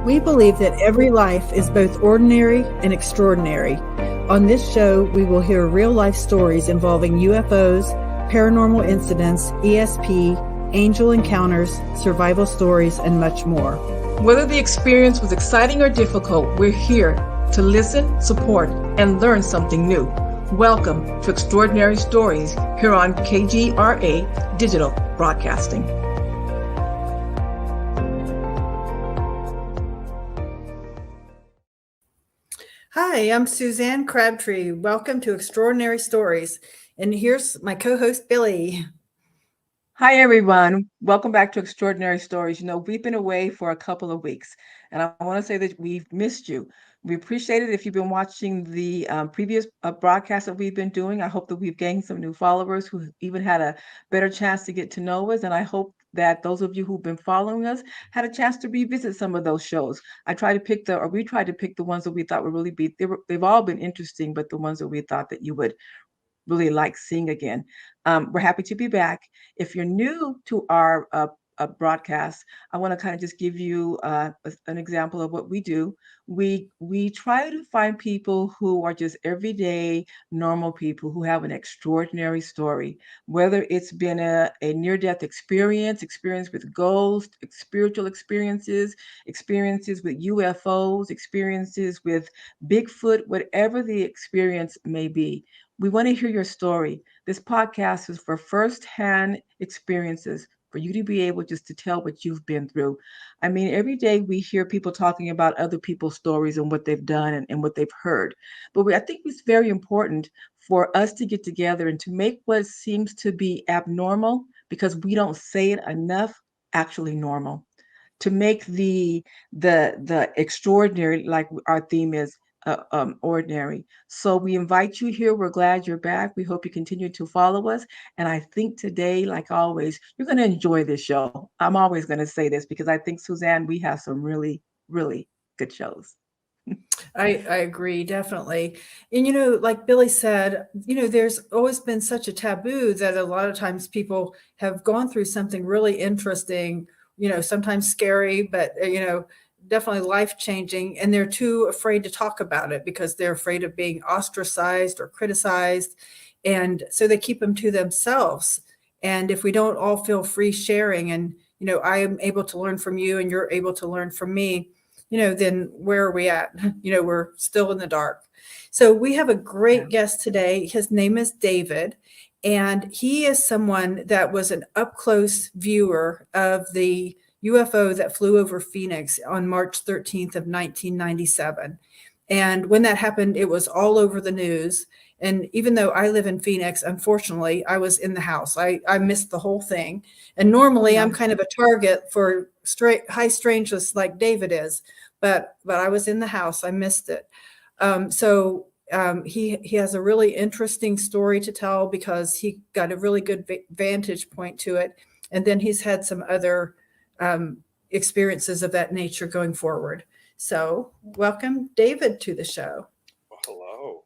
We believe that every life is both ordinary and extraordinary. On this show, we will hear real-life stories involving UFOs, paranormal incidents, ESP, angel encounters, survival stories, and much more. Whether the experience was exciting or difficult, we're here to listen, support, and learn something new. Welcome to Extraordinary Stories here on KGRA Digital Broadcasting. Hi, I'm Suzanne Crabtree. Welcome to Extraordinary Stories. And here's my co-host, Billy. Hi, everyone. Welcome back to Extraordinary Stories. We've been away for a couple of weeks, and I want to say that we've missed you. We appreciate it if you've been watching the previous broadcasts that we've been doing. I hope that we've gained some new followers who even had a better chance to get to know us, and I hope that those of you who've been following us had a chance to revisit some of those shows. We tried to pick the ones that we thought would really be, they've all been interesting, but the ones that we thought that you would really like seeing again. We're happy to be back. If you're new to our broadcast, I want to kind of just give you an example of what we do. We try to find people who are just everyday, normal people who have an extraordinary story, whether it's been a near-death experience with ghosts, spiritual experiences with UFOs, experiences with Bigfoot, whatever the experience may be. We want to hear your story. This podcast is for firsthand experiences, for you to be able just to tell what you've been through. I mean, every day we hear people talking about other people's stories and what they've done and what they've heard. But I think it's very important for us to get together and to make what seems to be abnormal, because we don't say it enough, actually normal. To make the extraordinary, like our theme is, ordinary. So we invite you here. We're glad you're back. We hope you continue to follow us. And I think today, like always, you're going to enjoy this show. I'm always going to say this because I think, Suzanne, we have some really, really good shows. I agree, definitely. And, like Billy said, there's always been such a taboo that a lot of times people have gone through something really interesting, sometimes scary, but, definitely life-changing, and they're too afraid to talk about it because they're afraid of being ostracized or criticized. And so they keep them to themselves. And if we don't all feel free sharing, and, I am able to learn from you and you're able to learn from me, then where are we at? We're still in the dark. So we have a great guest today. His name is David, and he is someone that was an up-close viewer of the UFO that flew over Phoenix on March 13th of 1997. And when that happened, it was all over the news. And even though I live in Phoenix, unfortunately, I was in the house. I missed the whole thing. And normally I'm kind of a target for high strangeness like David is, but I was in the house. I missed it. He has a really interesting story to tell because he got a really good vantage point to it. And then he's had some other experiences of that nature going forward. So welcome David to the show. Well, hello.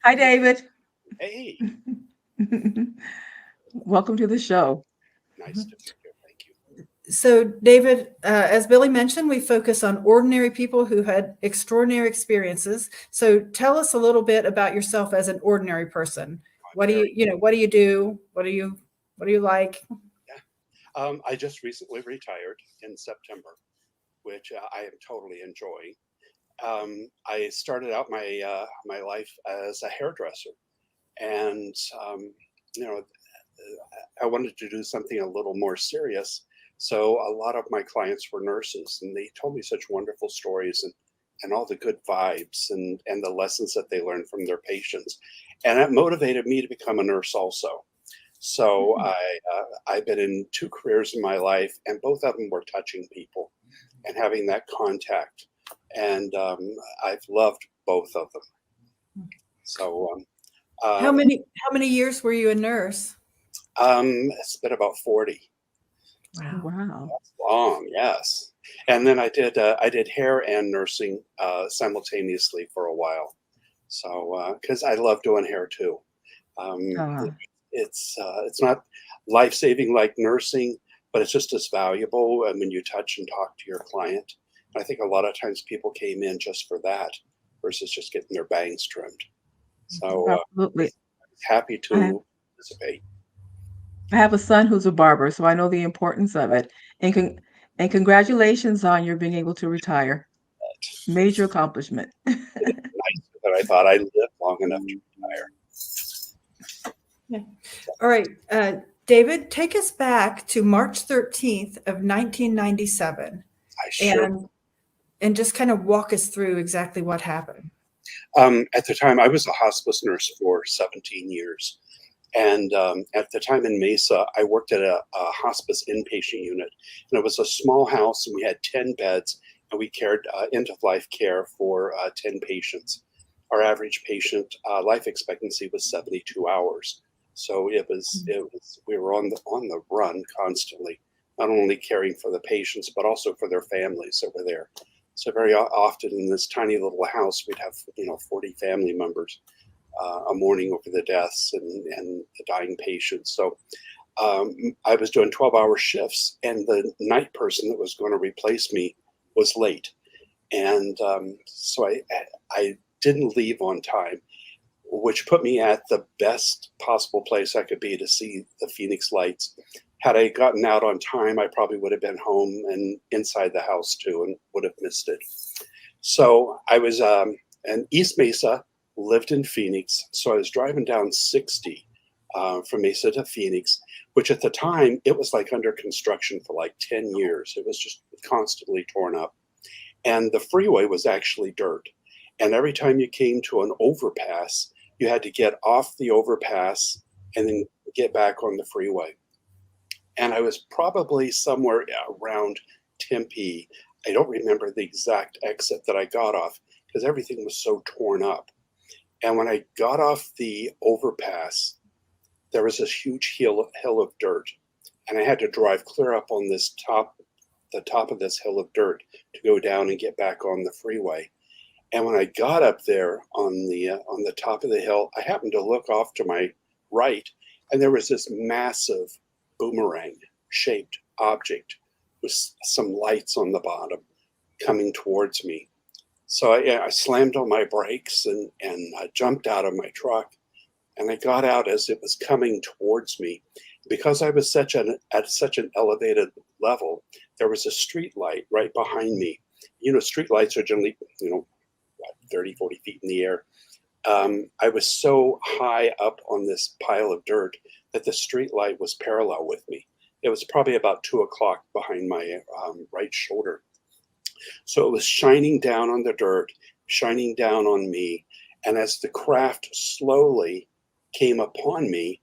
Hi, David. Hey. Welcome to the show. Nice to be here. Thank you. So David, as Billy mentioned, we focus on ordinary people who had extraordinary experiences. So tell us a little bit about yourself as an ordinary person. What do you do? What do you like? I just recently retired in September, which I am totally enjoying. I started out my life as a hairdresser, and I wanted to do something a little more serious. So a lot of my clients were nurses, and they told me such wonderful stories and all the good vibes and the lessons that they learned from their patients, and that motivated me to become a nurse also. So I've been in 2 careers in my life, and both of them were touching people and having that contact. And I've loved both of them. So how many years were you a nurse? It's been about 40. Wow. That's long, yes. And then I did hair and nursing simultaneously for a while. So because I love doing hair too. It's not life-saving like nursing, but it's just as valuable. And when you touch and talk to your client, I think a lot of times people came in just for that versus just getting their bangs trimmed. So Absolutely. happy I have, to participate. I have a son who's a barber, so I know the importance of it. And and congratulations on your being able to retire. Major accomplishment. Nice that I thought I lived long enough to retire. Yeah. All right. David, take us back to March 13th of 1997 I sure. and just kind of walk us through exactly what happened. At the time, I was a hospice nurse for 17 years. And at the time in Mesa, I worked at a hospice inpatient unit. And it was a small house, and we had 10 beds, and we cared end-of-life care for 10 patients. Our average patient life expectancy was 72 hours. So we were on the run constantly, not only caring for the patients, but also for their families that were there. So very often in this tiny little house, we'd have 40 family members a mourning over the deaths and the dying patients. So I was doing 12-hour shifts, and the night person that was going to replace me was late, and so I didn't leave on time, which put me at the best possible place I could be to see the Phoenix Lights. Had I gotten out on time, I probably would have been home and inside the house too, and would have missed it. So I was in East Mesa, lived in Phoenix. So I was driving down 60 from Mesa to Phoenix, which at the time, it was like under construction for like 10 years. It was just constantly torn up. And the freeway was actually dirt. And every time you came to an overpass, you had to get off the overpass and then get back on the freeway. And I was probably somewhere around Tempe. I don't remember the exact exit that I got off because everything was so torn up. And when I got off the overpass, there was this huge hill of dirt. And I had to drive clear up on the top of this hill of dirt to go down and get back on the freeway. And when I got up there on the top of the hill, I happened to look off to my right, and there was this massive boomerang shaped object with some lights on the bottom coming towards me. So I slammed on my brakes and I jumped out of my truck, and I got out as it was coming towards me. Because I was at such an elevated level, there was a street light right behind me. Street lights are generally 30, 40 feet in the air. I was so high up on this pile of dirt that the street light was parallel with me. It was probably about 2 o'clock behind my right shoulder. So it was shining down on the dirt, shining down on me. And as the craft slowly came upon me,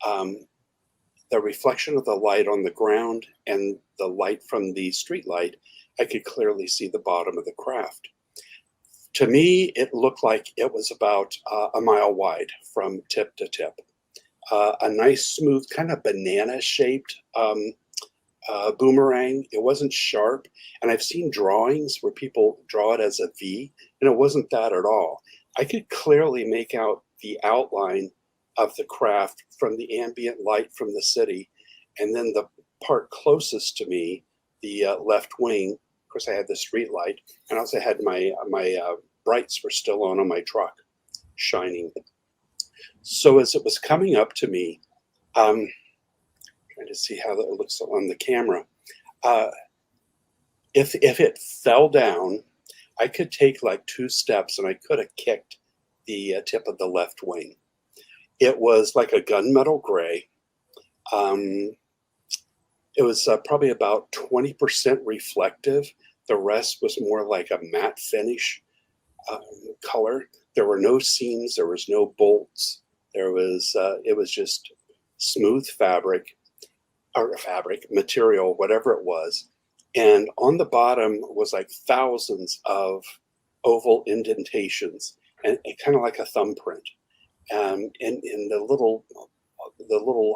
the reflection of the light on the ground and the light from the street light, I could clearly see the bottom of the craft. To me, it looked like it was about a mile wide from tip to tip. A nice, smooth, kind of banana-shaped boomerang. It wasn't sharp. And I've seen drawings where people draw it as a V, and it wasn't that at all. I could clearly make out the outline of the craft from the ambient light from the city. And then the part closest to me, the left wing, of course, I had the street light, and also had my brights were still on my truck, shining. So as it was coming up to me, trying to see how that looks on the camera. If it fell down, I could take like 2 steps and I could have kicked the tip of the left wing. It was like a gunmetal gray. It was probably about 20% reflective. The rest was more like a matte finish color. There were no seams. There was no bolts. It was just smooth fabric material, whatever it was. And on the bottom was like thousands of oval indentations, and kind of like a thumbprint. And in the little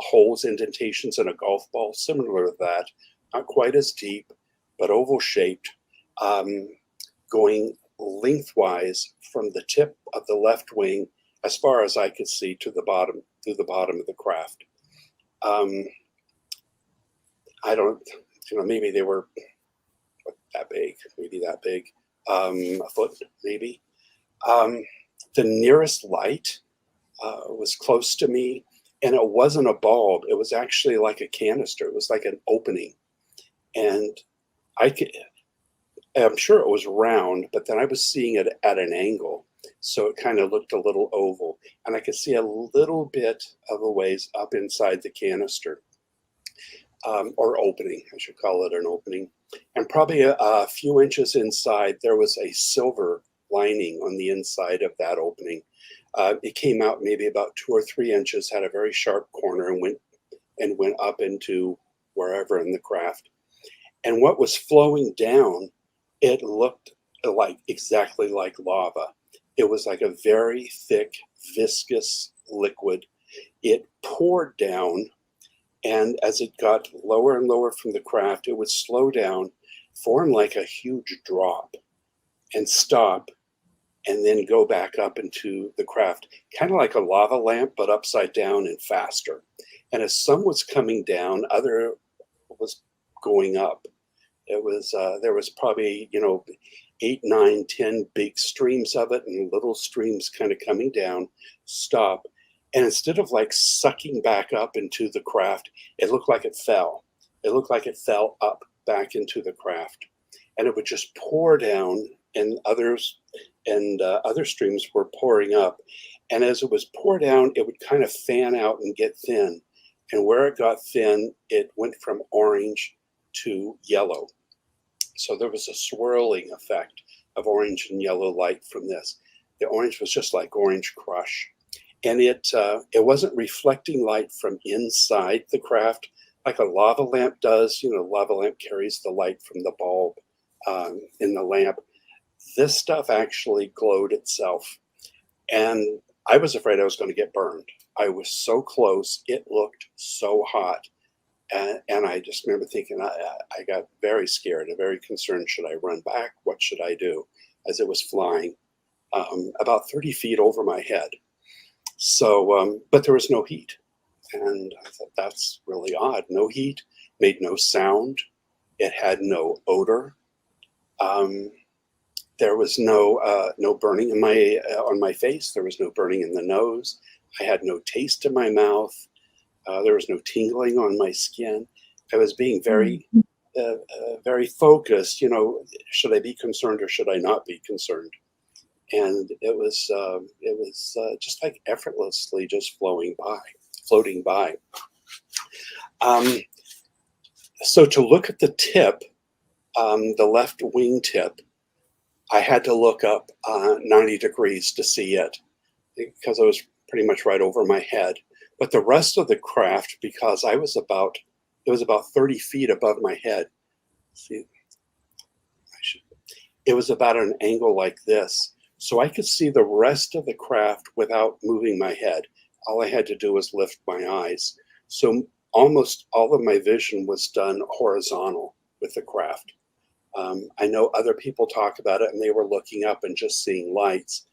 holes, indentations in a golf ball, similar to that, not quite as deep, but oval shaped, going lengthwise from the tip of the left wing as far as I could see to the bottom, through the bottom of the craft. I don't, maybe they were that big, maybe that big, a foot maybe. The nearest light was close to me, and it wasn't a bulb. It was actually like a canister. It was like an opening, and I could. I'm sure it was round, but then I was seeing it at an angle, so it kind of looked a little oval, and I could see a little bit of a ways up inside the canister, or opening. I should call it an opening, and probably a few inches inside there was a silver lining on the inside of that opening. It came out maybe about 2 or 3 inches, had a very sharp corner, and went up into wherever in the craft. And what was flowing down, it looked like exactly like lava. It was like a very thick, viscous liquid. It poured down, and as it got lower and lower from the craft, it would slow down, form like a huge drop, and stop, and then go back up into the craft, kind of like a lava lamp, but upside down and faster. And as some was coming down, other was going up. It was there was probably 8, 9, 10 big streams of it, and little streams kind of coming down, stop, and instead of like sucking back up into the craft, it looked like it fell. It looked like it fell up back into the craft, and it would just pour down, and other streams were pouring up, and as it was poured down, it would kind of fan out and get thin, and where it got thin, it went from orange to yellow. So there was a swirling effect of orange and yellow light from this. The orange was just like orange crush. And it wasn't reflecting light from inside the craft like a lava lamp does. Lava lamp carries the light from the bulb in the lamp. This stuff actually glowed itself. And I was afraid I was going to get burned. I was so close. It looked so hot. And I just remember thinking, I got very scared and very concerned. Should I run back? What should I do? As it was flying about 30 feet over my head. So, but there was no heat. And I thought, that's really odd. No heat, made no sound. It had no odor. There was no burning on my face. There was no burning in the nose. I had no taste in my mouth. There was no tingling on my skin. I was being very, very focused. Should I be concerned or should I not be concerned? And it was just like effortlessly just floating by. So to look at the tip, the left wing tip, I had to look up 90 degrees to see it because it was pretty much right over my head. But the rest of the craft, because it was about 30 feet above my head. It was about an angle like this. So I could see the rest of the craft without moving my head. All I had to do was lift my eyes. So almost all of my vision was done horizontal with the craft. I know other people talk about it and they were looking up and just seeing lights.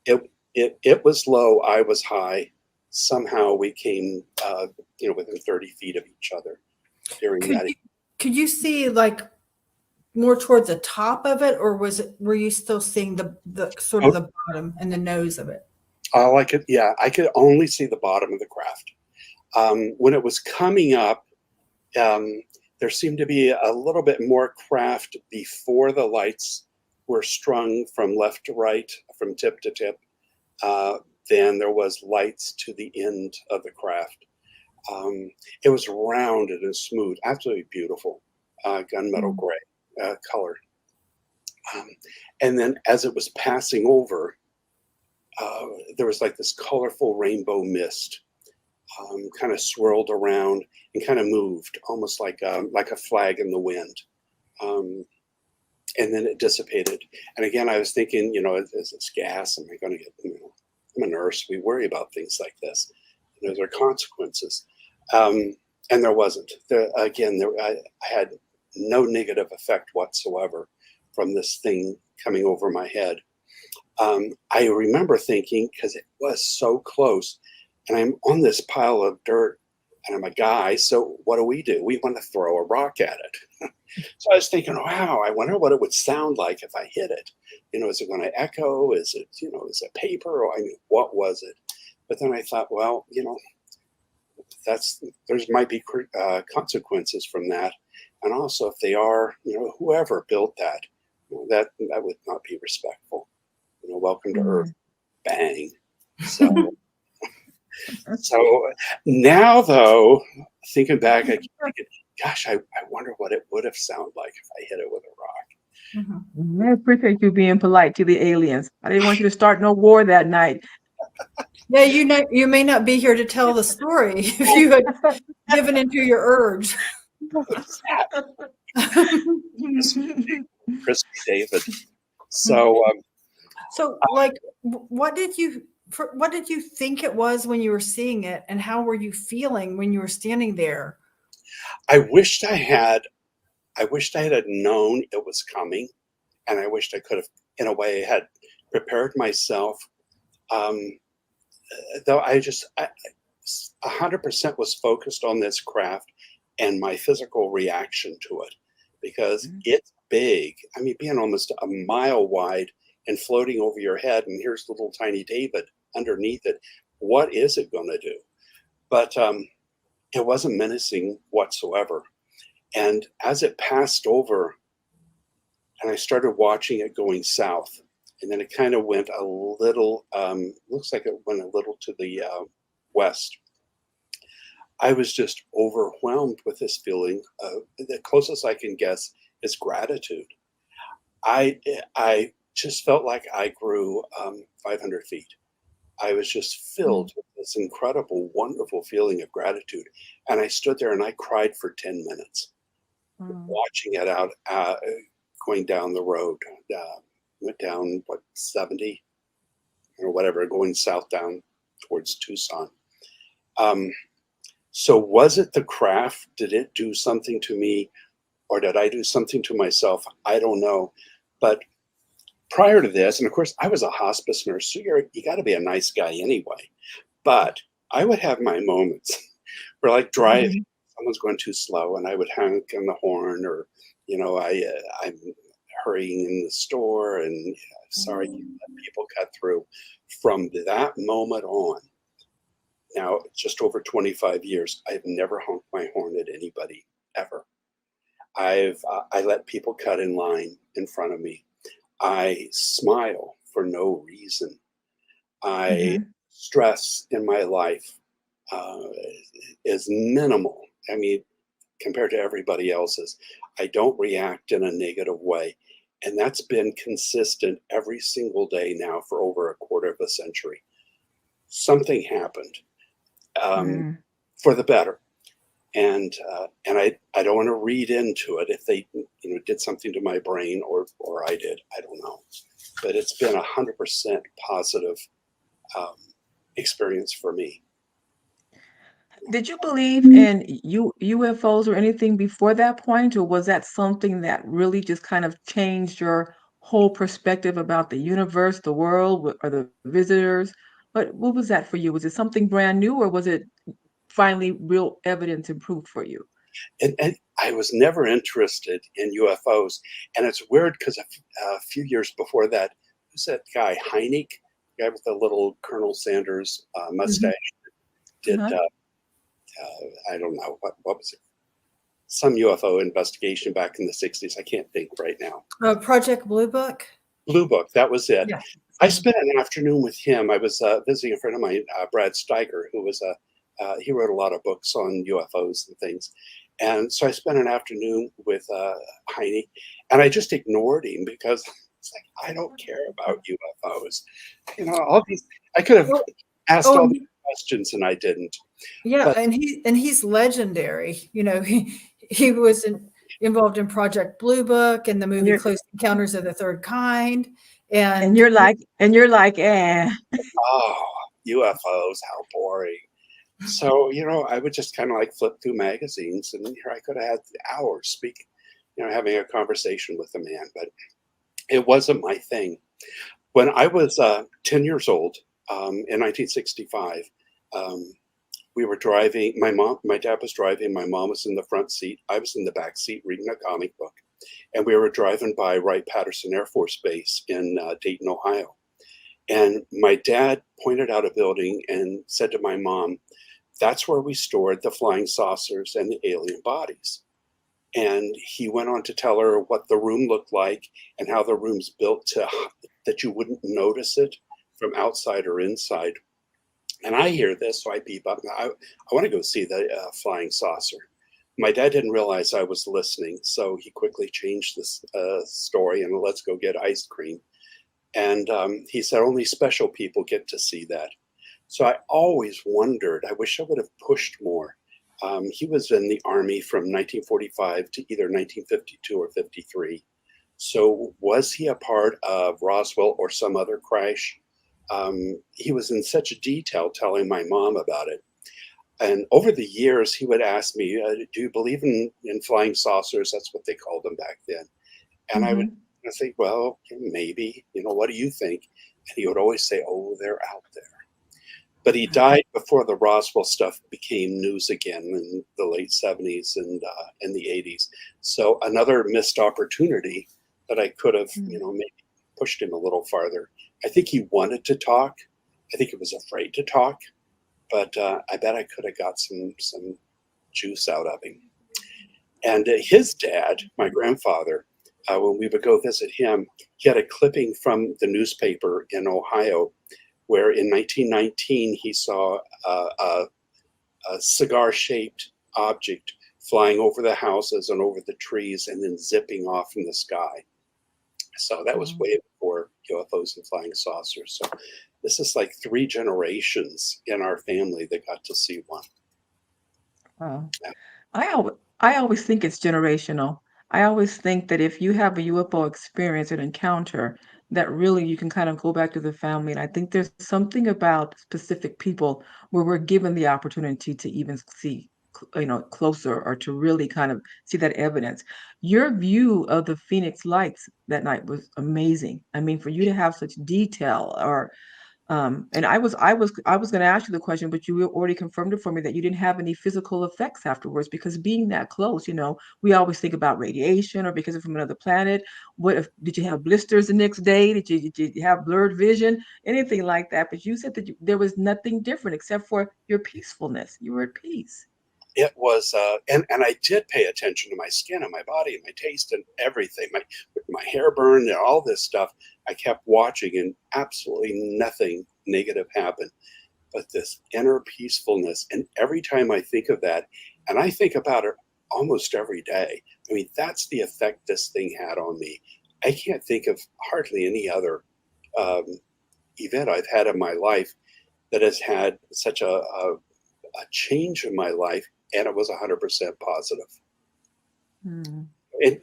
It was low, I was high. Somehow we came, within 30 feet of each other during that. Could you see like more towards the top of it, or were you still seeing the sort of the bottom and the nose of it? I could only see the bottom of the craft. When it was coming up, there seemed to be a little bit more craft before the lights were strung from left to right, from tip to tip. Then there was lights to the end of the craft. It was rounded and smooth, absolutely beautiful, gunmetal gray color. And then as it was passing over, there was like this colorful rainbow mist, kind of swirled around and kind of moved, almost like a flag in the wind. And then it dissipated. And again, I was thinking, is this gas? Am I going to get, I'm a nurse. We worry about things like this. There are consequences. And there wasn't. I had no negative effect whatsoever from this thing coming over my head. I remember thinking, because it was so close, and I'm on this pile of dirt, And I'm a guy, so what do? We want to throw a rock at it. So I was thinking, wow, I wonder what it would sound like if I hit it. Is it going to echo? Is it, is it paper? Or I mean, what was it? But then I thought, well, there's might be consequences from that. And also, if they are, whoever built that, that would not be respectful. Welcome to Earth, bang. So, so now though, thinking back, I keep thinking, gosh, I wonder what it would have sounded like if I hit it with a rock. I appreciate you being polite to the aliens. I didn't want you to start no war that night. Yeah, you may not be here to tell the story if you had given into your urge. Crispy David. So, like, what did you think it was when you were seeing it, and how were you feeling when you were standing there? I wished I had known it was coming, and I wished I could have, in a way, had prepared myself. Though I 100% was focused on this craft and my physical reaction to it, because it's big. I mean, being almost a mile wide and floating over your head, and here's little tiny David underneath it. What is it going to do? But it wasn't menacing whatsoever. And as it passed over, and I started watching it going south, and then it kind of went a little, looks like it went a little to the west. I was just overwhelmed with this feeling. The closest I can guess is gratitude. I just felt like I grew 500 feet. I was just filled with this incredible, wonderful feeling of gratitude. And I stood there and I cried for 10 minutes, watching it out, going down the road. Went down, 70 or whatever, going south down towards Tucson. So was it the craft? Did it do something to me, or did I do something to myself? I don't know. But prior to this, and of course I was a hospice nurse, so you got to be a nice guy anyway. But I would have my moments where, like, driving, someone's going too slow, and I would honk on the horn, or I'm hurrying in the store, and sorry, you let people cut through. From that moment on, now just over 25 years, I've never honked my horn at anybody ever. I let people cut in line in front of me. I smile for no reason. Stress in my life is minimal. I mean, compared to everybody else's, I don't react in a negative way. And that's been consistent every single day now for over a quarter of a century. Something happened for the better. And I don't want to read into it if they did something to my brain or I did. I don't know. But it's been 100% positive experience for me. Did you believe in UFOs or anything before that point, or was that something that really just kind of changed your whole perspective about the universe, the world, or the visitors? What was that for you? Was it something brand new, or was it finally real evidence and proof for you? And I was never interested in UFOs. And it's weird because a few years before that, who's that guy, Heineck, the guy with the little Colonel Sanders mustache, did I don't know, what was it? Some UFO investigation back in the 60s. I can't think right now. Project Blue Book? Blue Book, that was it. Yeah. I spent an afternoon with him. I was visiting a friend of mine, Brad Steiger, who was he wrote a lot of books on UFOs and things. And so I spent an afternoon with Heine, and I just ignored him because it's like, I don't care about UFOs. All these, I could have asked all these questions and I didn't. Yeah, but, and he's legendary. He was involved in Project Blue Book and the movie Close Encounters of the Third Kind. And you're like, eh. Oh, UFOs, how boring. So, I would just kind of like flip through magazines, and here I could have had hours speaking, having a conversation with the man, but it wasn't my thing. When I was 10 years old in 1965, We were driving. My dad was driving. My mom was in the front seat. I was in the back seat reading a comic book, and we were driving by Wright-Patterson Air Force Base in Dayton, Ohio. And my dad pointed out a building and said to my mom, "That's where we stored the flying saucers and the alien bodies." And he went on to tell her what the room looked like and how the room's built to that you wouldn't notice it from outside or inside. And I hear this, so I beep up. I want to go see the flying saucer. My dad didn't realize I was listening, so he quickly changed this story and let's go get ice cream. And he said only special people get to see that. So I always wondered. I wish I would have pushed more. He was in the Army from 1945 to either 1952 or 53. So was he a part of Roswell or some other crash? He was in such detail telling my mom about it. And over the years, he would ask me, "Do you believe in flying saucers?" That's what they called them back then. And I would Mhm. think, "Well, maybe. What do you think?" And he would always say, "Oh, they're out there." But he died before the Roswell stuff became news again in the late 70s and in the 80s. So another missed opportunity that I could have, Mm. maybe pushed him a little farther. I think he wanted to talk. I think he was afraid to talk, but I bet I could have got some juice out of him. And his dad, my grandfather, when we would go visit him, he had a clipping from the newspaper in Ohio where in 1919 he saw a cigar-shaped object flying over the houses and over the trees and then zipping off in the sky. So that was Wow. way before UFOs and flying saucers. So this is like 3 generations in our family that got to see one. Wow. Yeah. I always think it's generational. I always think that if you have a UFO experience, an encounter, that really you can kind of go back to the family. And I think there's something about specific people where we're given the opportunity to even see, closer or to really kind of see that evidence. Your view of the Phoenix Lights that night was amazing. I mean, for you to have such detail or and I was going to ask you the question, but you already confirmed it for me that you didn't have any physical effects afterwards because being that close, we always think about radiation or because it's from another planet. What if did you have blisters the next day? Did you have blurred vision? Anything like that? But you said that there was nothing different except for your peacefulness. You were at peace. It was, and I did pay attention to my skin and my body and my taste and everything. My hair burned and all this stuff. I kept watching, and absolutely nothing negative happened. But this inner peacefulness, and every time I think of that, and I think about it almost every day. I mean, that's the effect this thing had on me. I can't think of hardly any other um, event I've had in my life that has had such a change in my life, and it was 100% positive. Hmm. And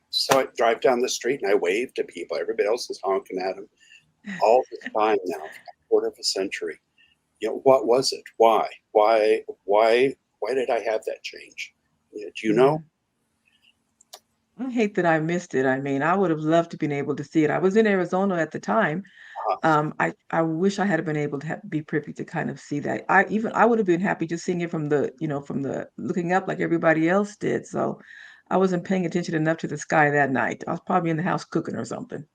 so I drive down the street and I wave to people. Everybody else is honking at them all this time now, for a quarter of a century. What was it? Why? Why did I have that change? Do you know? Yeah. I hate that I missed it. I mean, I would have loved to been able to see it. I was in Arizona at the time. Uh, I wish I had been able to be privy to kind of see that. I would have been happy just seeing it from the looking up like everybody else did. So I wasn't paying attention enough to the sky that night. I was probably in the house cooking or something.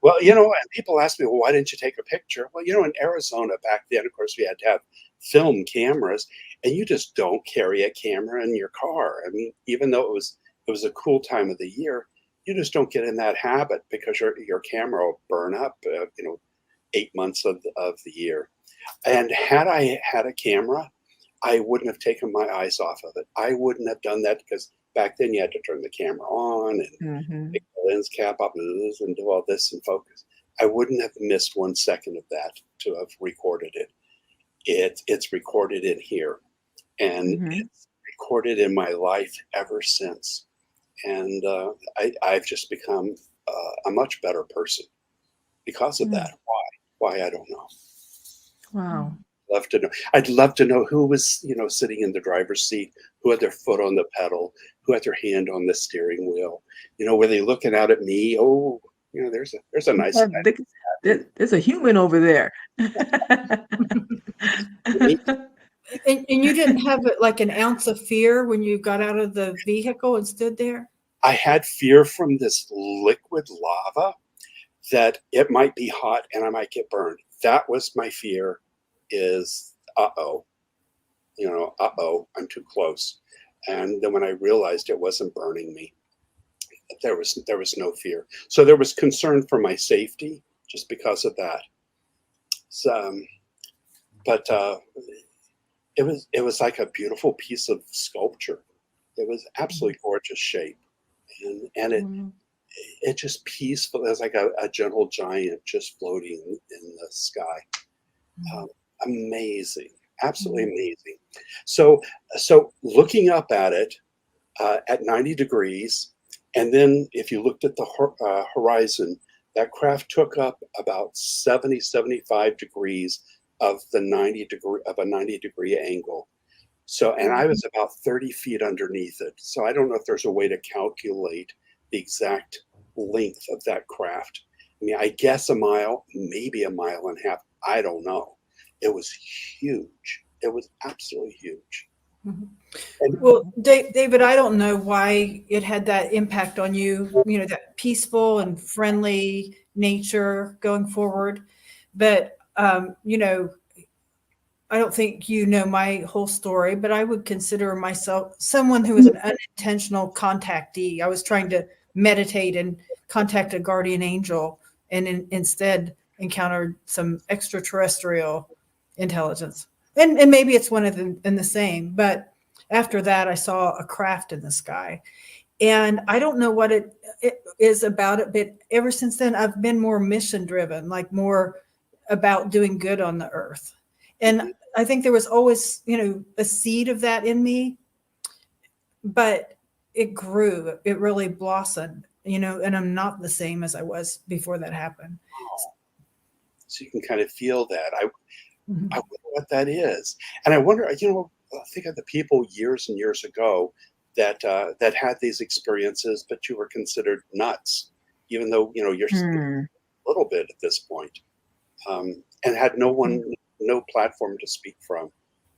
well, and people ask me, well, why didn't you take a picture? Well, in Arizona back then, of course, we had to have film cameras, and you just don't carry a camera in your car. I mean, even though it was a cool time of the year, you just don't get in that habit because your camera will burn up. 8 months of the year. And had I had a camera, I wouldn't have taken my eyes off of it. I wouldn't have done that because back then you had to turn the camera on and Hmm. pick the lens cap up and do all this and focus. I wouldn't have missed 1 second of that to have recorded it. It's recorded in here, and Hmm. it's recorded in my life ever since. And I've just become a much better person because of that. Why I don't know. Wow. Love to know. I'd love to know who was, sitting in the driver's seat, who had their foot on the pedal, who had their hand on the steering wheel. Were they looking out at me? Oh, there's a nice Yeah, guy. there's a human over there. And you didn't have like an ounce of fear when you got out of the vehicle and stood there? I had fear from this liquid lava that it might be hot and I might get burned. That was my fear is, uh-oh, I'm too close. And then when I realized it wasn't burning me, there was no fear. So there was concern for my safety just because of that. So, but it was like a beautiful piece of sculpture. It was absolutely gorgeous shape, and it just peaceful. It was like a gentle giant just floating in the sky. Um, Amazing, absolutely amazing. So looking up at it at 90 degrees, and then if you looked at the horizon, that craft took up about 75 degrees of a 90-degree angle. So, and I was about 30 feet underneath it. So I don't know if there's a way to calculate the exact length of that craft. I mean, I guess a mile, maybe a mile and a half. I don't know. It was huge. It was absolutely huge. Well, David, I don't know why it had that impact on you, that peaceful and friendly nature going forward. But, I don't think you know my whole story, but I would consider myself someone who was an unintentional contactee. I was trying to meditate and contact a guardian angel, and instead encountered some extraterrestrial intelligence. And maybe it's one of them in the same, but after that, I saw a craft in the sky. And I don't know what it is about it, but ever since then, I've been more mission driven, like more about doing good on the earth. And I think there was always, a seed of that in me, but it grew, it really blossomed, and I'm not the same as I was before that happened. So you can kind of feel that. I wonder what that is. And I wonder, think of the people years and years ago that had these experiences, but you were considered nuts, even though, you're a little bit at this point, and had no platform to speak from.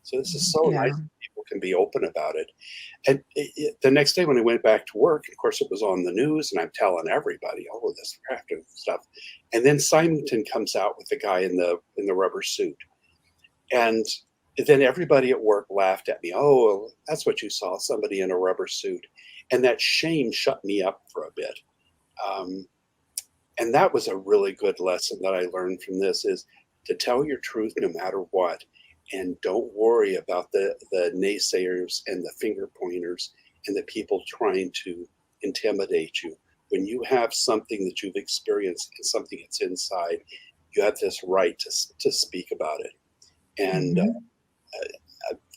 So this is so nice that people can be open about it. And the next day when I went back to work, of course, it was on the news, and I'm telling everybody, oh, this craft and stuff. And then Simonton comes out with the guy in the rubber suit. And then everybody at work laughed at me. Oh, well, that's what you saw, somebody in a rubber suit. And that shame shut me up for a bit. And that was a really good lesson that I learned from this, is to tell your truth no matter what. And don't worry about the naysayers and the finger pointers and the people trying to intimidate you. When you have something that you've experienced and something that's inside, you have this right to speak about it. And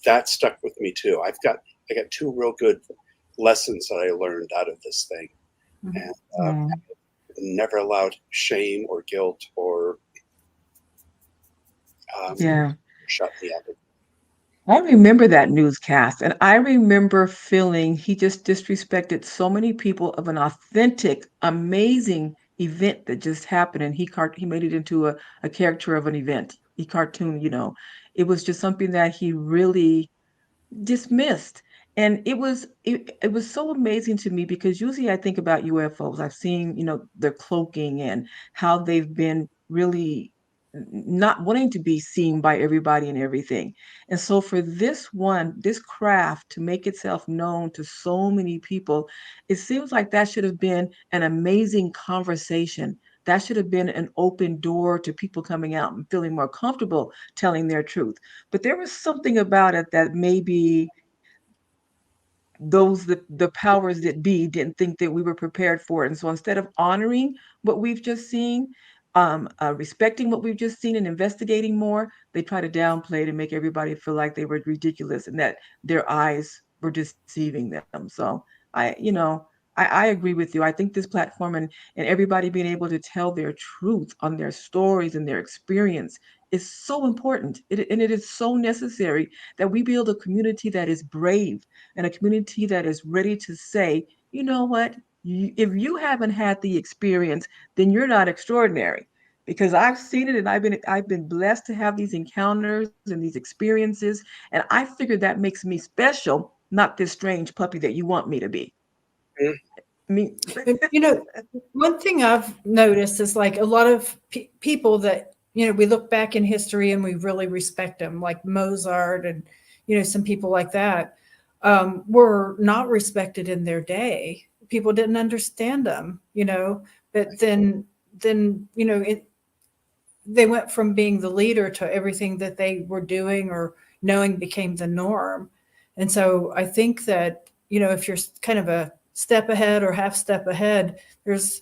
that stuck with me too. I got two real good lessons that I learned out of this thing. And never allowed shame or guilt or shut me up. I remember that newscast, and I remember feeling he just disrespected so many people of an authentic, amazing event that just happened, and he made it into a character of an event. He cartooned, it was just something that he really dismissed. And it was so amazing to me, because usually I think about UFOs. I've seen, their cloaking and how they've been really not wanting to be seen by everybody and everything. And so for this craft to make itself known to so many people, it seems like that should have been an amazing conversation. That should have been an open door to people coming out and feeling more comfortable telling their truth. But there was something about it that maybe the powers that be didn't think that we were prepared for it. And so instead of honoring what we've just seen, respecting what we've just seen and investigating more, they try to downplay it and make everybody feel like they were ridiculous and that their eyes were deceiving them. So I agree with you. I think this platform and everybody being able to tell their truth on their stories and their experience is so important. And it is so necessary that we build a community that is brave and a community that is ready to say, you know what, if you haven't had the experience, then you're not extraordinary. because I've seen it and I've been blessed to have these encounters and these experiences. And I figured that makes me special, not this strange puppy that you want me to be. Mm. Me. You know, one thing I've noticed is like a lot of people that, you know, we look back in history and we really respect them, like Mozart and, you know, some people like that, were not respected in their day. People didn't understand them, you know, but then, you know, they went from being the leader to everything that they were doing or knowing became the norm. And so I think that, you know, if you're kind of a step ahead or half step ahead, there's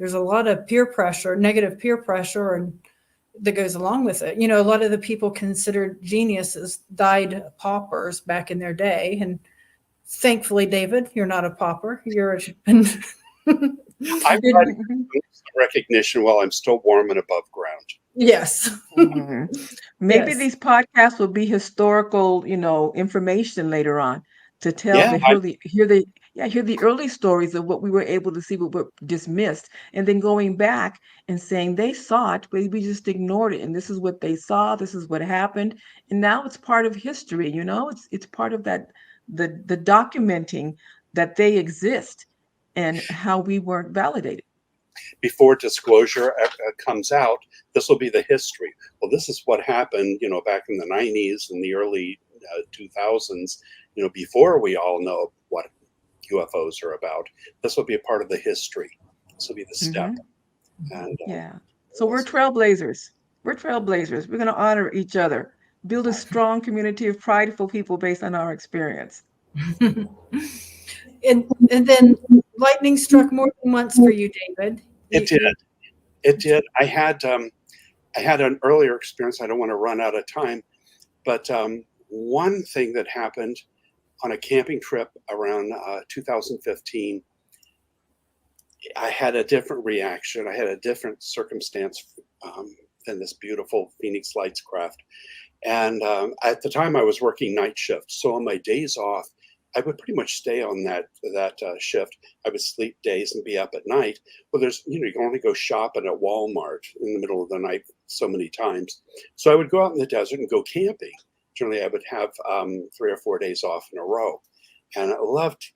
a lot of peer pressure, negative peer pressure, and that goes along with it. You know, a lot of the people considered geniuses died paupers back in their day. And thankfully, David, you're not a pauper. You're I've tried to get some recognition while I'm still warm and above ground. yes. Mhm. Maybe Yes. these podcasts will be historical, you know, information later on to tell Yeah, the hear the early stories of what we were able to see, what were dismissed, and then going back and saying they saw it, but we just ignored it. And this is what they saw, this is what happened. And now it's part of history, you know, it's part of that the documenting that they exist and how we weren't validated. before disclosure comes out, this will be the history. Well, this is what happened, you know, back in the 90s and the early 2000s, you know, before we all know what UFOs are about. This will be a part of the history. This will be the step. And Yeah. So we're trailblazers. We're trailblazers. We're going to honor each other, build a strong community of prideful people based on our experience. and then lightning struck more than once for you, David. it did. It did. I had an earlier experience. I don't want to run out of time, but one thing that happened on a camping trip around 2015, I had a different reaction. I had a different circumstance than this beautiful Phoenix Lights craft. And at the time, I was working night shift. So on my days off, I would pretty much stay on that shift. I would sleep days and be up at night. Well, you can only go shopping at Walmart in the middle of the night so many times. So I would go out in the desert and go camping. Generally, I would have 3 or 4 days off in a row. And I loved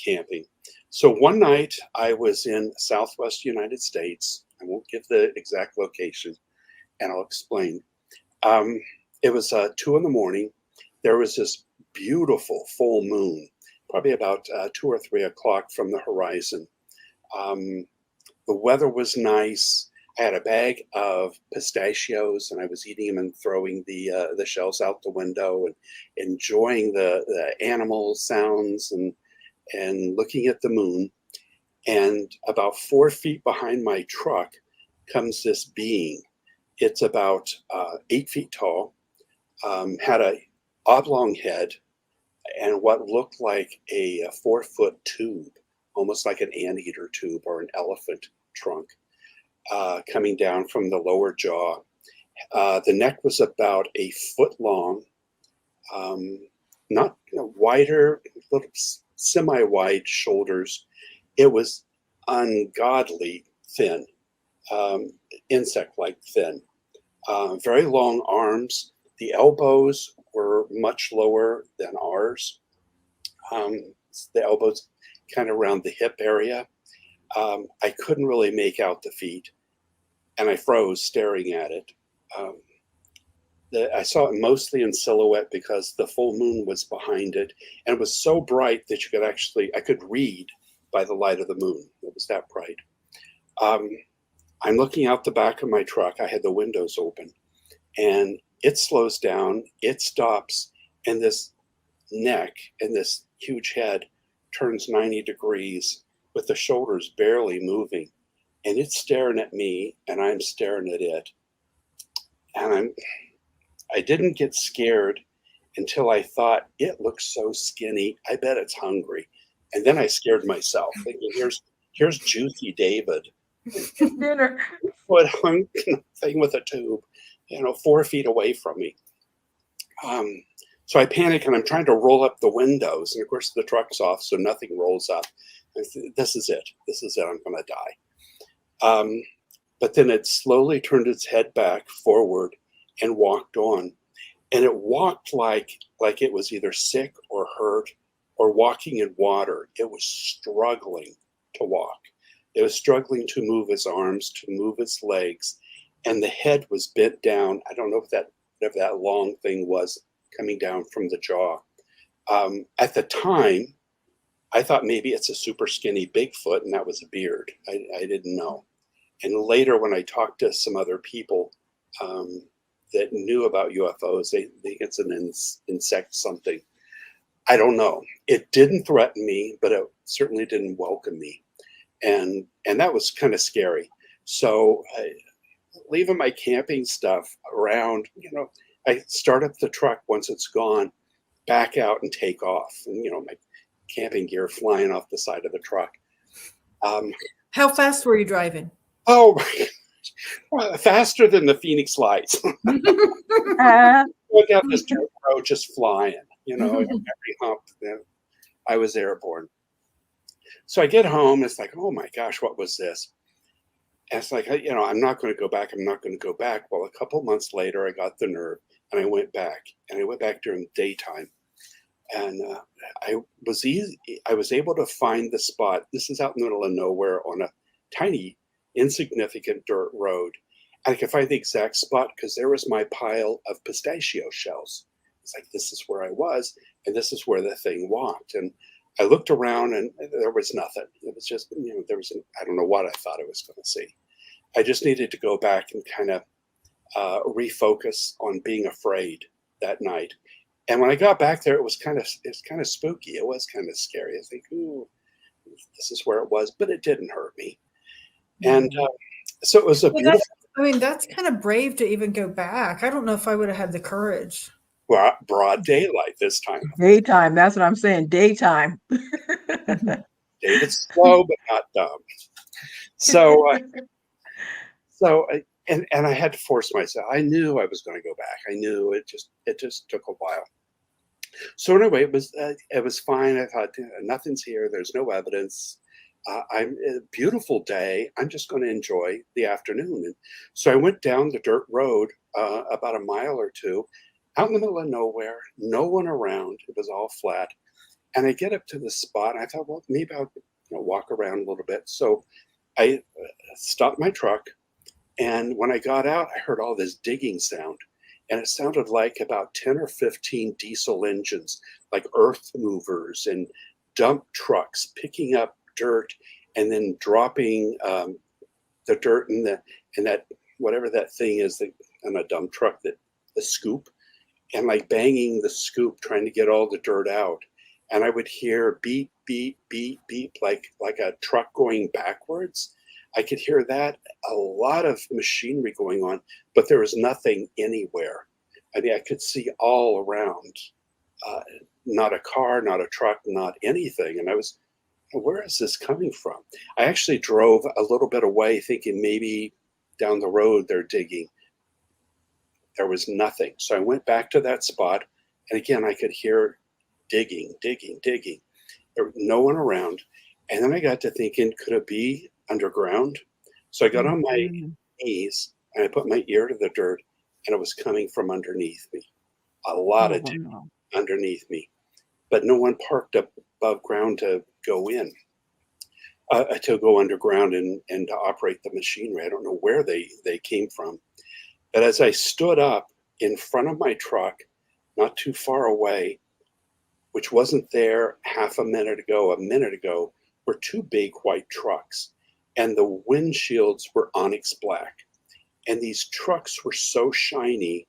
camping. So one night I was in Southwest United States. I won't give the exact location, and I'll explain. It was 2 in the morning. There was this beautiful full moon, probably about 2 or 3 o'clock from the horizon. The weather was nice. I had a bag of pistachios, and I was eating them and throwing the shells out the window and enjoying the animal sounds and looking at the moon. And about 4 feet behind my truck comes this being. It's about 8 feet tall, had a oblong head and what looked like a 4-foot tube, almost like an anteater tube or an elephant trunk, coming down from the lower jaw. The neck was about a foot long, not wider, little semi-wide shoulders. It was ungodly thin, insect-like thin. Very long arms. The elbows were much lower than ours. The elbows kind of around the hip area. I couldn't really make out the feet, and I froze staring at it. I saw it mostly in silhouette because the full moon was behind it, and it was so bright that I could read by the light of the moon. It was that bright. I'm looking out the back of my truck. I had the windows open, and it slows down, it stops, and this neck and this huge head turns 90 degrees with the shoulders barely moving. And it's staring at me, and I'm staring at it. And I didn't get scared until I thought, it looks so skinny. I bet it's hungry. And then I scared myself, thinking, here's Juicy David. Dinner. Foot hung thing with a tube, 4 feet away from me. So I panic and I'm trying to roll up the windows. And of course the truck's off, so nothing rolls up. This is it. I'm going to die. but then it slowly turned its head back forward and walked on. And it walked like it was either sick or hurt or walking in water. It was struggling to walk. It was struggling to move its arms, to move its legs, and the head was bent down. I don't know if that long thing was coming down from the jaw. At the time, I thought maybe it's a super skinny Bigfoot, and that was a beard. I didn't know. And later, when I talked to some other people that knew about UFOs, they think it's an insect something. I don't know. It didn't threaten me, but it certainly didn't welcome me, and that was kind of scary. So, leaving my camping stuff around, I start up the truck once it's gone, back out and take off, and my camping gear flying off the side of the truck. How fast were you driving? Oh my gosh. Well, faster than the Phoenix Lights. Going down this dirt road just flying, every hump. I was airborne. So I get home, it's like, oh my gosh, what was this? And it's like, I'm not going to go back. I'm not going to go back. Well, a couple months later, I got the nerve and I went back. And I went back during daytime. And I was able to find the spot. This is out in the middle of nowhere on a tiny, insignificant dirt road. And I could find the exact spot because there was my pile of pistachio shells. It's like, this is where I was, and this is where the thing walked. And I looked around and there was nothing. It was just, I don't know what I thought I was going to see. I just needed to go back and kind of refocus on being afraid that night. And when I got back there, it was kind of spooky. It was kind of scary. I think, ooh, this is where it was, but it didn't hurt me. And so it was a beautiful. That's kind of brave to even go back. I don't know if I would have had the courage. Well, broad daylight this time. Daytime. That's what I'm saying. Daytime. David's slow, but not dumb. So, and I had to force myself. I knew I was going to go back. I knew it just took a while. So anyway, it was fine. I thought, nothing's here. There's no evidence. I'm a beautiful day. I'm just going to enjoy the afternoon. And so I went down the dirt road about a mile or two, out in the middle of nowhere, no one around. It was all flat. And I get up to the spot. And I thought, well, maybe I'll walk around a little bit. So I stopped my truck. And when I got out, I heard all this digging sound. And it sounded like about 10 or 15 diesel engines, like earth movers and dump trucks picking up dirt and then dropping the dirt in that whatever that thing is in a dump truck, the scoop, and like banging the scoop trying to get all the dirt out. And I would hear beep, beep, beep, beep, like a truck going backwards. I could hear that, a lot of machinery going on, but there was nothing anywhere. I mean, I could see all around, not a car, not a truck, not anything. And I was, where is this coming from? I actually drove a little bit away thinking maybe down the road they're digging. There was nothing. So I went back to that spot. And again, I could hear digging, digging, digging. There was no one around. And then I got to thinking, could it be underground? So I got on my knees and I put my ear to the dirt, and it was coming from underneath me. A lot of digging underneath me. But no one parked up above ground to go in, to go underground and to operate the machinery. I don't know where they came from. But as I stood up in front of my truck, not too far away, which wasn't there a minute ago, were two big white trucks. And the windshields were onyx black. And these trucks were so shiny,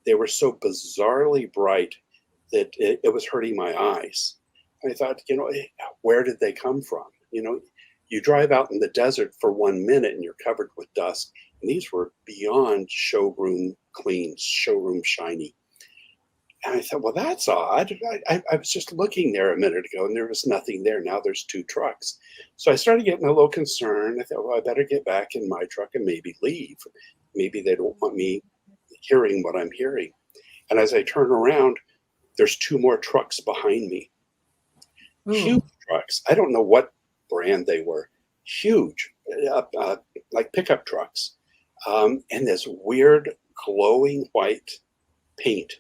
they were so bizarrely bright that it was hurting my eyes. I thought, where did they come from? You drive out in the desert for 1 minute and you're covered with dust. And these were beyond showroom clean, showroom shiny. And I thought, well, that's odd. I was just looking there a minute ago and there was nothing there. Now there's two trucks. So I started getting a little concerned. I thought, well, I better get back in my truck and maybe leave. Maybe they don't want me hearing what I'm hearing. And as I turn around, there's two more trucks behind me. Huge trucks. I don't know what brand they were. Huge, like pickup trucks, and this weird glowing white paint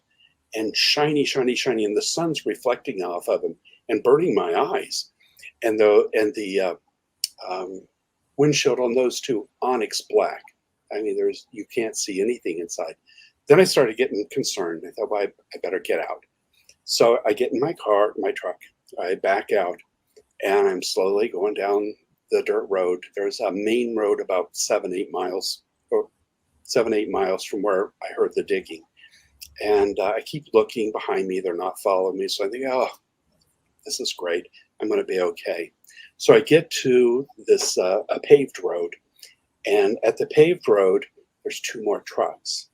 and shiny, shiny, shiny, and the sun's reflecting off of them and burning my eyes. And the windshield on those two, onyx black. I mean, you can't see anything inside. Then I started getting concerned. I thought, well, I better get out. So I get in my truck, I back out, and I'm slowly going down the dirt road. There's a main road about 7-8 miles from where I heard the digging. And I keep looking behind me. They're not following me. So I think, oh, this is great. I'm going to be okay. So I get to this a paved road. And at the paved road, there's two more trucks,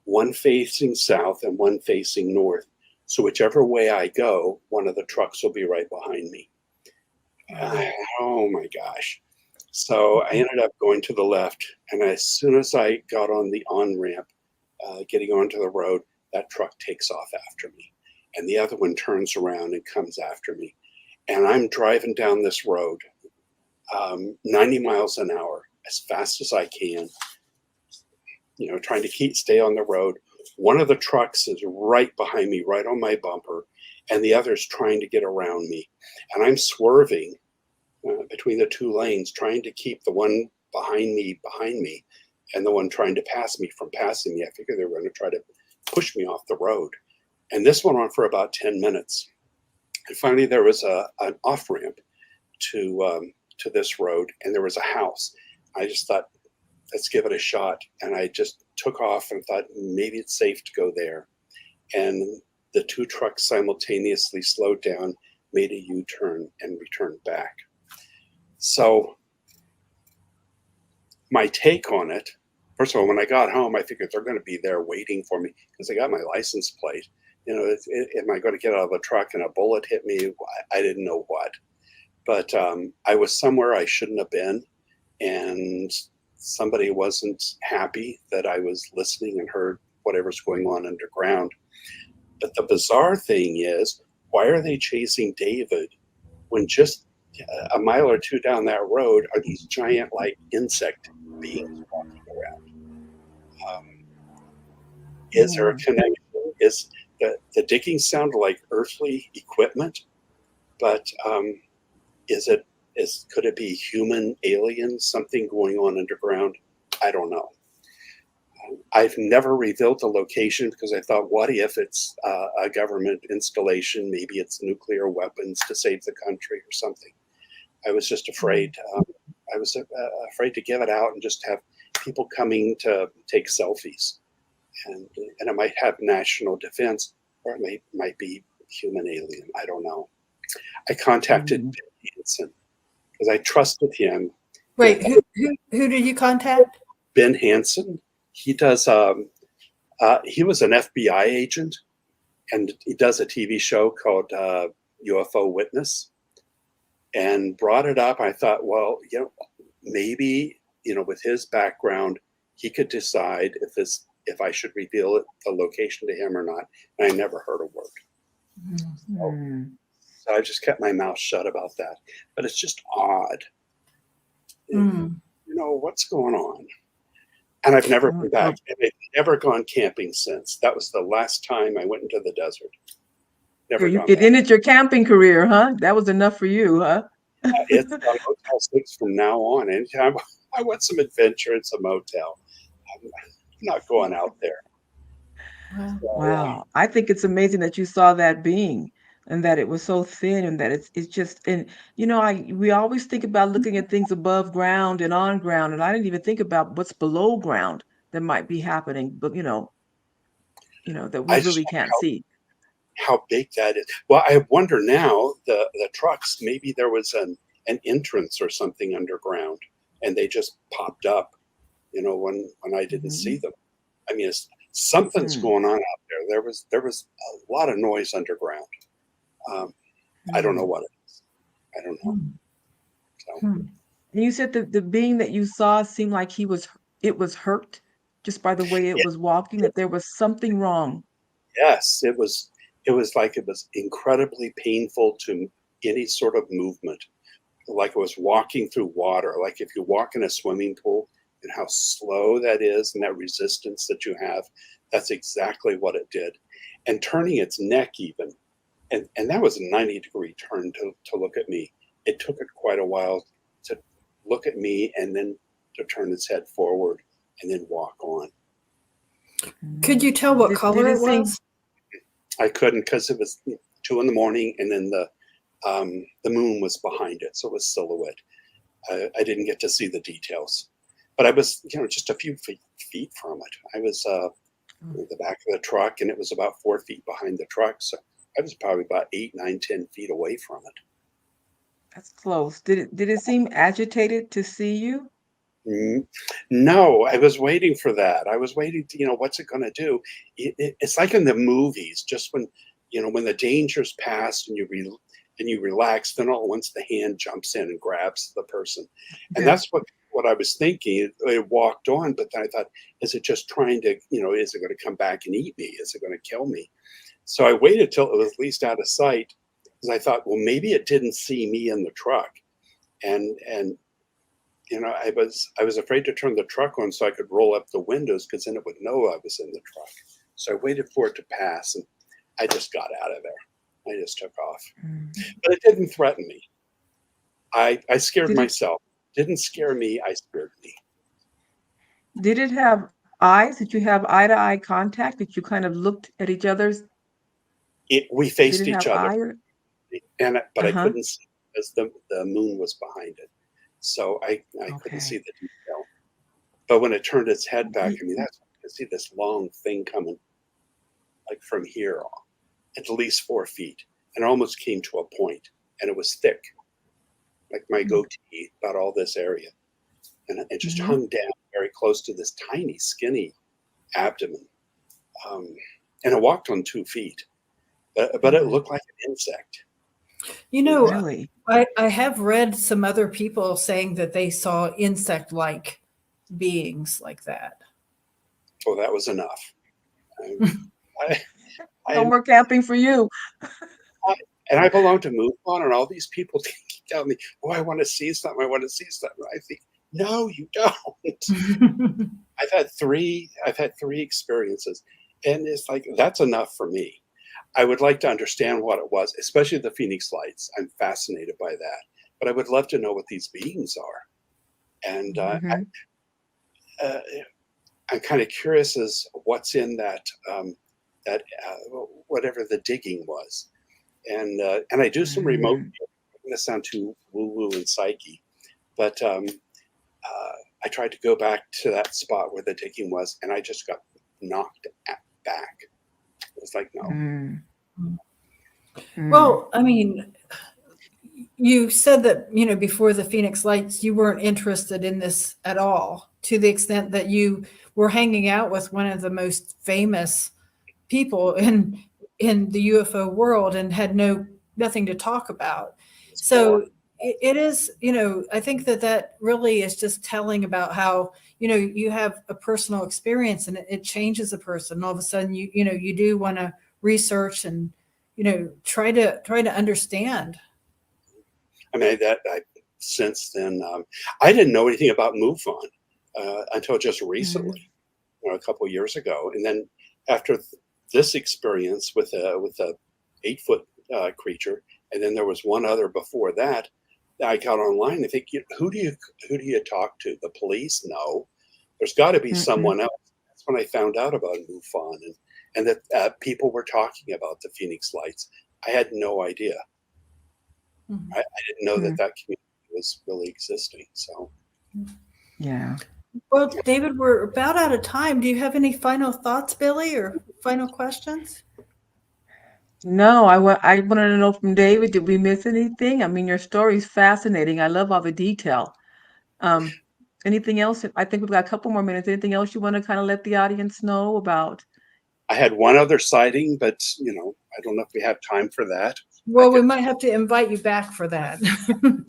one facing south and one facing north. So whichever way I go, one of the trucks will be right behind me. Oh my gosh. So I ended up going to the left. And as soon as I got on the on-ramp, getting onto the road, that truck takes off after me. And the other one turns around and comes after me. And I'm driving down this road, 90 miles an hour, as fast as I can, trying to stay on the road. One of the trucks is right behind me, right on my bumper, and the other's trying to get around me. And I'm swerving between the two lanes, trying to keep the one behind me, and the one trying to pass me from passing me. I figured they were going to try to push me off the road. And this went on for about 10 minutes. And finally, there was an off-ramp to this road, and there was a house. I just thought, let's give it a shot. And I just took off and thought, maybe it's safe to go there. And the two trucks simultaneously slowed down, made a U-turn, and returned back. So my take on it, first of all, when I got home, I figured they're going to be there waiting for me because I got my license plate. Am I going to get out of the truck and a bullet hit me? I didn't know what. But I was somewhere I shouldn't have been, and somebody wasn't happy that I was listening and heard whatever's going on underground. But the bizarre thing is, why are they chasing David when just a mile or two down that road are these giant, like, insect beings walking around? Is there a connection? Is the digging sounded like earthly equipment, but could it be human aliens, something going on underground? I don't know. I've never revealed the location because I thought, what if it's a government installation? Maybe it's nuclear weapons to save the country or something. I was just afraid. I was afraid to give it out and just have people coming to take selfies. And it might have national defense, or it might be human alien. I don't know. I contacted Ben Hansen because I trusted him. Wait, who did you contact? Ben Hansen. He does. He was an FBI agent, and he does a TV show called UFO Witness, and brought it up. I thought, well, maybe with his background, he could decide if I should reveal the location to him or not. And I never heard a word. So I just kept my mouth shut about that. But it's just odd. What's going on? And I've never been back. And I've never gone camping since. That was the last time I went into the desert. Never. It ended your camping career, huh? That was enough for you, huh? It's a Motel 6 from now on. Anytime I want some adventure, it's a motel. I'm not going out there. Wow. I think it's amazing that you saw that being and that it was so thin and that it's just, and we always think about looking at things above ground and on ground, and I didn't even think about what's below ground that might be happening, but that we really can't see. How big that is. Well, I wonder now, the trucks, maybe there was an entrance or something underground and they just popped up, when I didn't see them. I mean, something's going on out there. There was a lot of noise underground. I don't know what it is. I don't know. So. And you said the being that you saw seemed like it was hurt just by the way it was walking, that there was something wrong. Yes, it was like it was incredibly painful to any sort of movement. like I was walking through water, like if you walk in a swimming pool and how slow that is and that resistance that you have, that's exactly what it did. And turning its neck even, and that was a 90-degree turn to look at me. It took it quite a while to look at me and then to turn its head forward and then walk on. Could you tell what Did color it it seem- was? I couldn't because it was 2 in the morning, and then the moon was behind it, so it was silhouette. I didn't get to see the details, but I was, just a few feet from it. I was in the back of the truck, and it was about 4 feet behind the truck, so I was probably about 8, 9, 10 feet away from it. That's close. Did it seem agitated to see you? No, I was waiting for that. I was waiting to, what's it going to do? It's like in the movies, just when the danger's past and you relax, then all at once the hand jumps in and grabs the person, and Yeah. that's what I was thinking. It walked on, but then I thought, is it just trying to, is it going to come back and eat me? Is it going to kill me? So I waited till it was at least out of sight, because I thought, well, maybe it didn't see me in the truck, and I was afraid to turn the truck on so I could roll up the windows, because then it would know I was in the truck. So I waited for it to pass, and I just got out of there. I just took off. But it didn't threaten me. I scared Did it- myself. It didn't scare me. I scared me. Did it have eyes? Did you have eye-to-eye contact? Did you kind of looked at each other's? We Did faced it each have other, but I Uh-huh. couldn't see because the moon was behind it. So I Okay. couldn't see the detail. But when it turned its head back, Ye- I could see this long thing coming, like from here, at least 4 feet, and it almost came to a point, and it was thick, like my goatee, about all this area, and it just Mhm. hung down very close to this tiny, skinny abdomen, and it walked on 2 feet, but it looked like an insect. Really? I have read some other people saying that they saw insect-like beings like that. Oh, that was enough. I, No I, more camping for you. and I belong to MoveOn, and all these people keep telling me, "Oh, I want to see something. I want to see something." I think, no, you don't. I've had three experiences, and it's like that's enough for me. I would like to understand what it was, especially the Phoenix Lights. I'm fascinated by that, but I would love to know what these beings are. And Mhm. uh, I'm kind of curious as what's in that whatever the digging was, and I do some remote. Mm. I'm going to sound too woo woo and psyche, but I tried to go back to that spot where the digging was, and I just got knocked back. It was like, no. Mm. Mm. Well, I mean, you said that, before the Phoenix Lights, you weren't interested in this at all, to the extent that you were hanging out with one of the most famous people in the UFO world and had nothing to talk about. So it is, I think that really is just telling about how, you have a personal experience and it changes a person. All of a sudden, you do want to research and, try to understand. I mean, since then, I didn't know anything about MUFON until just recently, a couple of years ago. And then after this experience with a 8-foot creature, and then there was one other before that, I got online. I think, who do you talk to? The police? No, there's got to be someone else. That's when I found out about MUFON and that people were talking about the Phoenix Lights. I had no idea. Mhm. I didn't know that community was really existing. So, Yeah. Well, David, we're about out of time. Do you have any final thoughts, Billy, or final questions? No, I wanted to know from David, did we miss anything? I mean, your story's fascinating. I love all the detail. Anything else? I think we've got a couple more minutes. Anything else you want to kind of let the audience know about? I had one other sighting, but I don't know if we have time for that. Well, we might have to invite you back for that.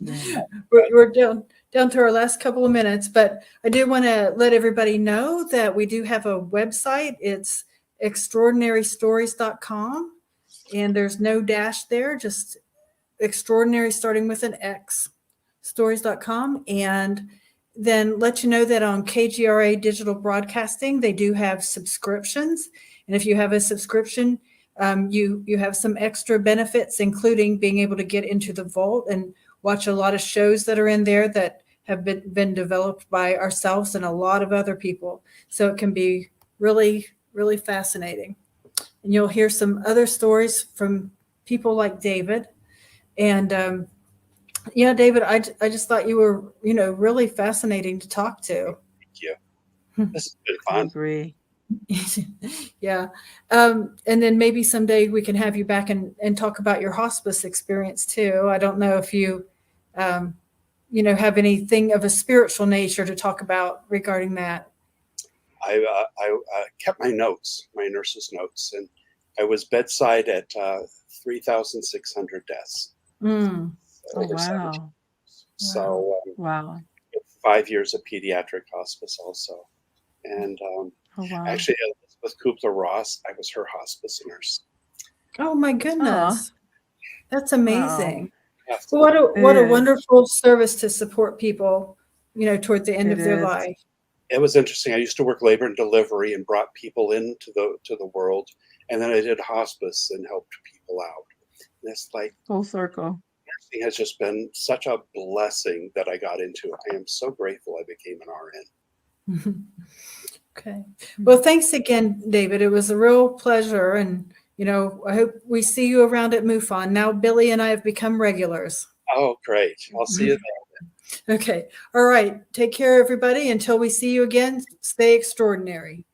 Yeah. We're down to our last couple of minutes, but I do want to let everybody know that we do have a website. It's extraordinarystories.com, and there's no dash there, just extraordinary starting with an X. stories.com, and then let you know that on KGRA Digital Broadcasting, they do have subscriptions. And if you have a subscription, you have some extra benefits, including being able to get into the vault and watch a lot of shows that are in there that have been developed by ourselves and a lot of other people. So it can be really, really fascinating. And you'll hear some other stories from people like David. And yeah, David, I just thought you were, really fascinating to talk to. Thank you. This has been I fun. agree. Yeah. And then maybe someday we can have you back and talk about your hospice experience too. I don't know if you, have anything of a spiritual nature to talk about regarding that. I kept my notes, my nurse's notes, and I was bedside at 3,600 deaths. Mm. Oh, Over 17 wow. years. So Wow. 5 years of pediatric hospice also. And Oh, wow. actually, Elizabeth Kubler-Ross, I was her hospice nurse. Oh my goodness. That's amazing. Yeah, Well, what a is. wonderful service to support people, toward the end It of their is. life. it was interesting. I used to work labor and delivery and brought people into the world, and then I did hospice and helped people out. And it's like Full circle. nursing has just been such a blessing that I got into it. I am so grateful I became an RN. Okay. Well, thanks again, David. It was a real pleasure. And, I hope we see you around at MUFON. Now, Billy and I have become regulars. Oh, great. I'll see you there. Okay. All right. Take care, everybody. Until we see you again, stay extraordinary.